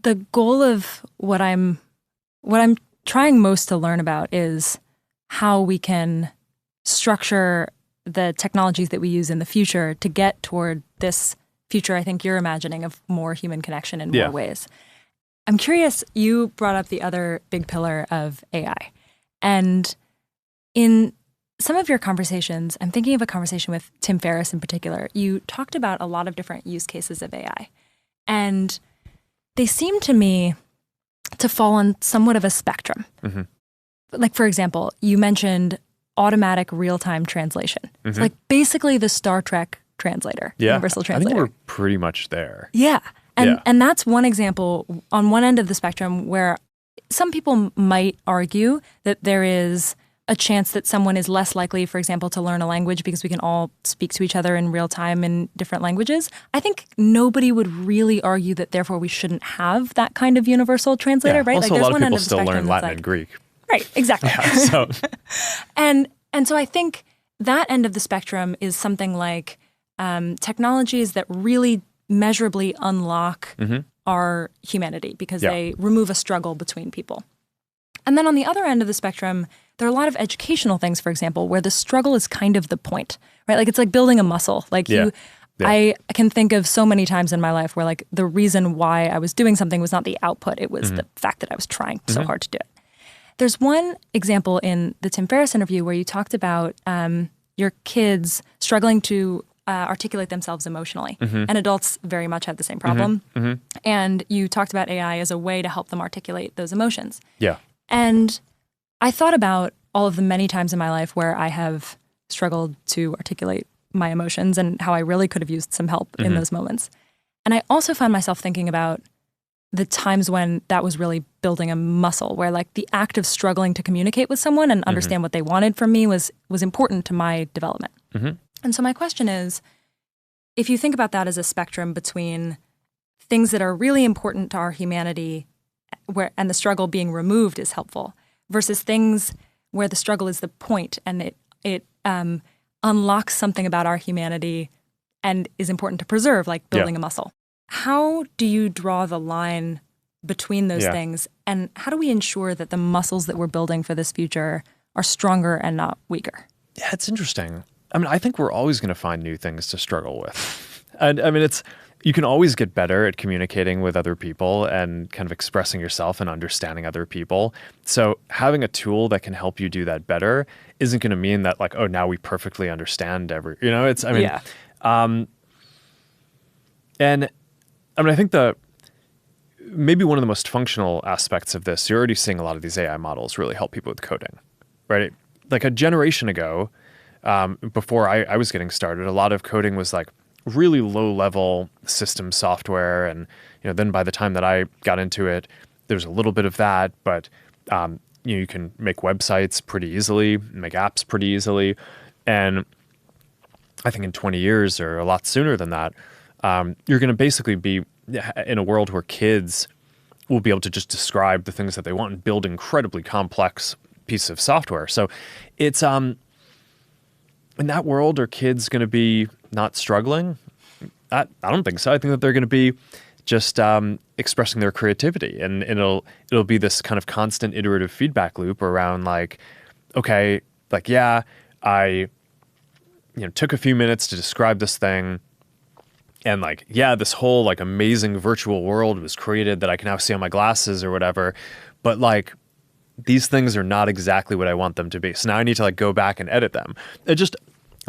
the goal of what I'm trying most to learn about is how we can structure the technologies that we use in the future to get toward this future I think you're imagining of more human connection in more ways. I'm curious, you brought up the other big pillar of AI. And in some of your conversations, I'm thinking of a conversation with Tim Ferriss in particular, you talked about a lot of different use cases of AI. And they seem to me to fall on somewhat of a spectrum. Mm-hmm. Like, for example, you mentioned automatic real-time translation. Mm-hmm. It's like basically the Star Trek translator, universal translator. I think we're pretty much there. Yeah. And that's one example on one end of the spectrum where some people might argue that there is a chance that someone is less likely, for example, to learn a language because we can all speak to each other in real time in different languages. I think nobody would really argue that therefore we shouldn't have that kind of universal translator, right? Also, like, a lot of people still learn Latin and Greek. Right, exactly. And so I think that end of the spectrum is something like technologies that really measurably unlock our humanity because they remove a struggle between people. And then on the other end of the spectrum, there are a lot of educational things, for example, where the struggle is kind of the point, right? Like it's like building a muscle. Like I can think of so many times in my life where like the reason why I was doing something was not the output. It was the fact that I was trying so hard to do it. There's one example in the Tim Ferriss interview where you talked about your kids struggling to articulate themselves emotionally. And adults very much have the same problem. And you talked about AI as a way to help them articulate those emotions. Yeah. And I thought about all of the many times in my life where I have struggled to articulate my emotions and how I really could have used some help in those moments. And I also found myself thinking about the times when that was really building a muscle, where like the act of struggling to communicate with someone and understand what they wanted from me was important to my development. And so my question is, if you think about that as a spectrum between things that are really important to our humanity and the struggle being removed is helpful versus things where the struggle is the point and it unlocks something about our humanity and is important to preserve, like building a muscle. How do you draw the line between those things, and how do we ensure that the muscles that we're building for this future are stronger and not weaker? Yeah, it's interesting. I mean, I think we're always going to find new things to struggle with. And I mean, you can always get better at communicating with other people and kind of expressing yourself and understanding other people. So having a tool that can help you do that better isn't going to mean that like, oh, now we perfectly understand I think maybe one of the most functional aspects of this, you're already seeing a lot of these AI models really help people with coding, right? Like a generation ago, before I was getting started, a lot of coding was like really low-level system software. And then by the time that I got into it, there's a little bit of that, but you can make websites pretty easily, make apps pretty easily. And I think in 20 years or a lot sooner than that, you're going to basically be in a world where kids will be able to just describe the things that they want and build incredibly complex pieces of software. So it's in that world, are kids going to be not struggling? I don't think so. I think that they're going to be just expressing their creativity, and it'll be this kind of constant iterative feedback loop around like, okay, like I took a few minutes to describe this thing. And like, this whole like amazing virtual world was created that I can now see on my glasses or whatever. But like, these things are not exactly what I want them to be. So now I need to like go back and edit them. I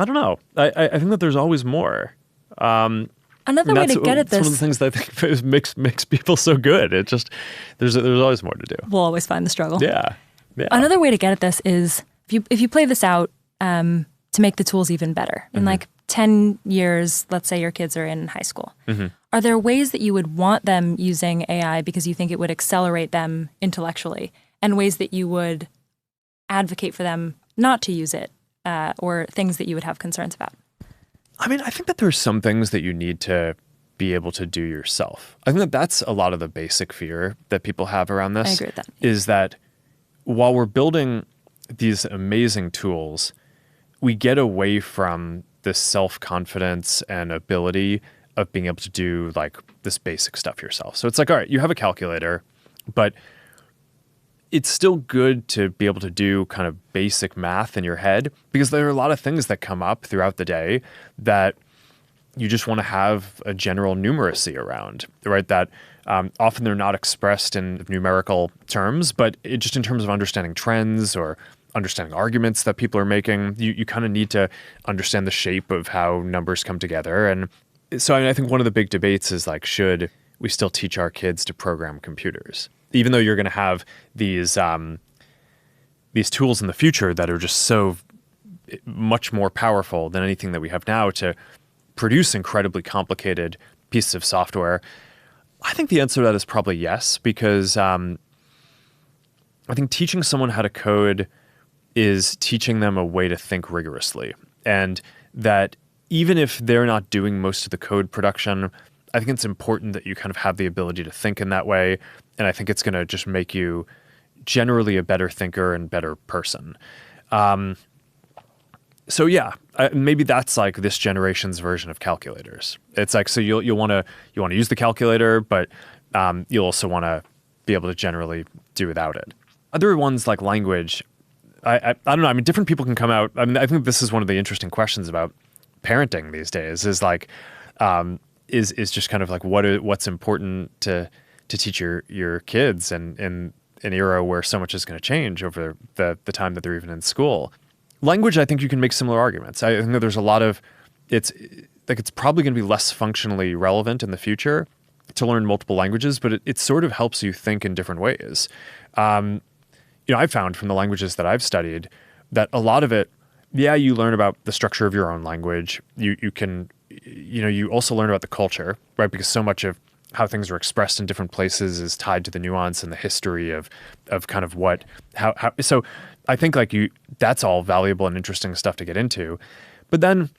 don't know. I think that there's always more. Another way to get at this. One of the things that I think makes people so good. It just, there's always more to do. We'll always find the struggle. Yeah. Another way to get at this is if you play this out to make the tools even better. In like 10 years, let's say your kids are in high school. Are there ways that you would want them using AI because you think it would accelerate them intellectually, and ways that you would advocate for them not to use it, or things that you would have concerns about? I mean, I think that there's some things that you need to be able to do yourself. I think that that's a lot of the basic fear that people have around this. I agree with that. Is that while we're building these amazing tools, we get away from this self-confidence and ability of being able to do like this basic stuff yourself. So it's like, all right, you have a calculator, but it's still good to be able to do kind of basic math in your head, because there are a lot of things that come up throughout the day that you just want to have a general numeracy around, right? That often they're not expressed in numerical terms, but just in terms of understanding trends or understanding arguments that people are making, you kind of need to understand the shape of how numbers come together. And so I think one of the big debates is like, should we still teach our kids to program computers? Even though you're going to have these tools in the future that are just so much more powerful than anything that we have now to produce incredibly complicated pieces of software, I think the answer to that is probably yes, because I think teaching someone how to code is teaching them a way to think rigorously. And that even if they're not doing most of the code production, I think it's important that you kind of have the ability to think in that way. And I think it's going to just make you generally a better thinker and better person. So yeah, maybe that's like this generation's version of calculators. It's like, so you'll want to use the calculator, but you'll also want to be able to generally do without it. Other ones like language, I don't know. I mean, different people can come out. I mean, I think this is one of the interesting questions about parenting these days. Is like, is just kind of like what's important to teach your kids, and in an era where so much is going to change over the time that they're even in school. Language, I think you can make similar arguments. I think that there's a lot of, it's probably going to be less functionally relevant in the future to learn multiple languages, but it sort of helps you think in different ways. I've found from the languages that I've studied that a lot of it, yeah, you learn about the structure of your own language. You also learn about the culture, right? Because so much of how things are expressed in different places is tied to the nuance and the history of kind of how. So I think like that's all valuable and interesting stuff to get into. But then,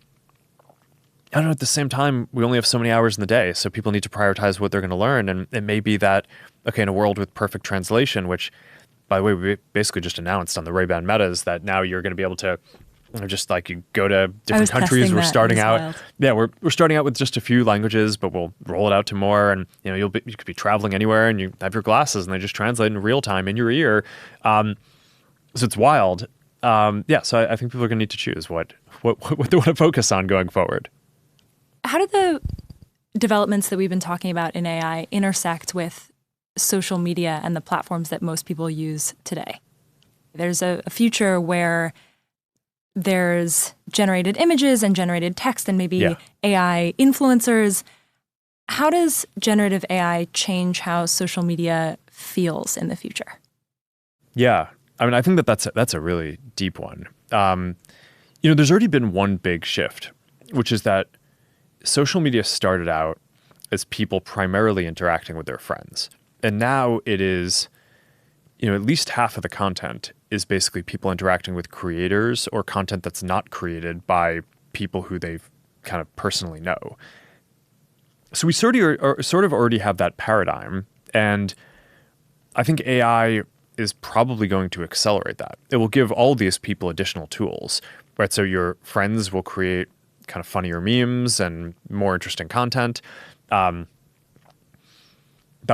I don't know, at the same time, we only have so many hours in the day, so people need to prioritize what they're going to learn. And it may be that, okay, in a world with perfect translation, which, by the way, we basically just announced on the Ray-Ban Metas that now you're going to be able to just like you go to different countries. We're starting out. Yeah, we're starting out with just a few languages, but we'll roll it out to more. And you could be traveling anywhere, and you have your glasses, and they just translate in real time in your ear. So it's wild. So I think people are going to need to choose what they want to focus on going forward. How do the developments that we've been talking about in AI intersect with social media and the platforms that most people use today? There's a future where there's generated images and generated text and maybe AI influencers. How does generative AI change how social media feels in the future? Yeah. I mean, I think that's a really deep one. There's already been one big shift, which is that social media started out as people primarily interacting with their friends. And now it is, at least half of the content is basically people interacting with creators or content that's not created by people who they kind of personally know. So we sort of already have that paradigm. And I think AI is probably going to accelerate that. It will give all these people additional tools, right? So your friends will create kind of funnier memes and more interesting content. That'll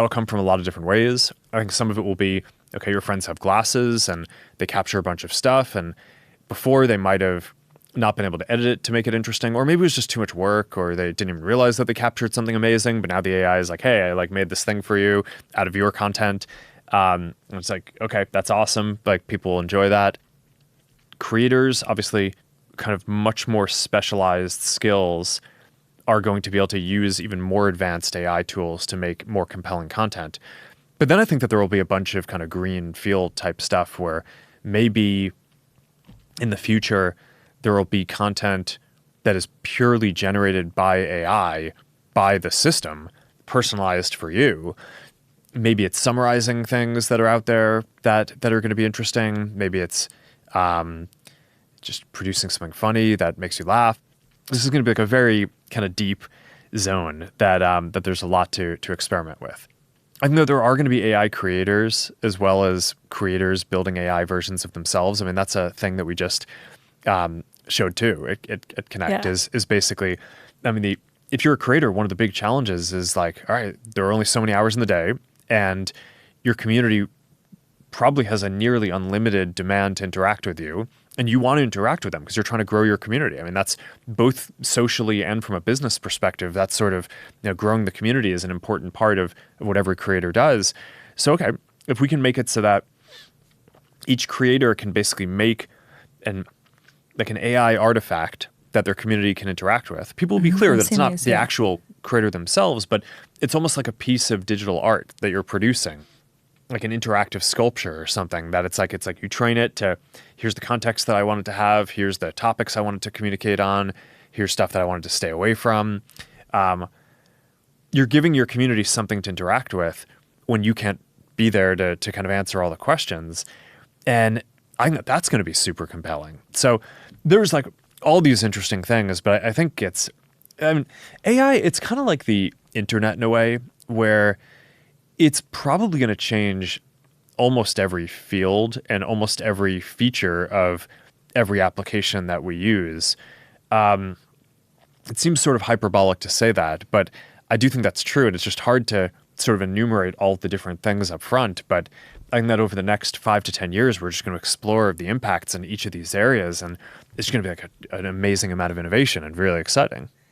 come from a lot of different ways. I think some of it will be, okay, your friends have glasses and they capture a bunch of stuff, and before they might have not been able to edit it to make it interesting, or maybe it was just too much work, or they didn't even realize that they captured something amazing, but now the AI is like, hey, I like made this thing for you out of your content. And it's like, okay, that's awesome. Like people will enjoy that. Creators, obviously, kind of much more specialized skills are going to be able to use even more advanced AI tools to make more compelling content. But then I think that there will be a bunch of kind of green field type stuff where maybe in the future there will be content that is purely generated by AI, by the system, personalized for you. Maybe it's summarizing things that are out there that are going to be interesting. Maybe it's just producing something funny that makes you laugh. This is going to be like a very kind of deep zone that there's a lot to experiment with. I think that there are going to be AI creators as well as creators building AI versions of themselves. I mean, that's a thing that we just showed too at Connect is basically, I mean, if you're a creator, one of the big challenges is like, all right, there are only so many hours in the day, and your community probably has a nearly unlimited demand to interact with you, and you want to interact with them because you're trying to grow your community. I mean, that's both socially and from a business perspective. That's sort of, growing the community is an important part of what every creator does. So, okay, if we can make it so that each creator can basically make an AI artifact that their community can interact with, people will be clear that it's not the actual creator themselves, but it's almost like a piece of digital art that you're producing, like an interactive sculpture or something, that it's like you train it to, here's the context that I want it to have, here's the topics I want it to communicate on, here's stuff that I wanted to stay away from. You're giving your community something to interact with when you can't be there to kind of answer all the questions. And I think that's going to be super compelling. So there's like all these interesting things, but I think AI, it's kind of like the internet in a way, where it's probably going to change almost every field and almost every feature of every application that we use. It seems sort of hyperbolic to say that, but I do think that's true. And it's just hard to sort of enumerate all the different things up front. But I think that over the next 5 to 10 years, we're just going to explore the impacts in each of these areas. And it's going to be like an amazing amount of innovation and really exciting.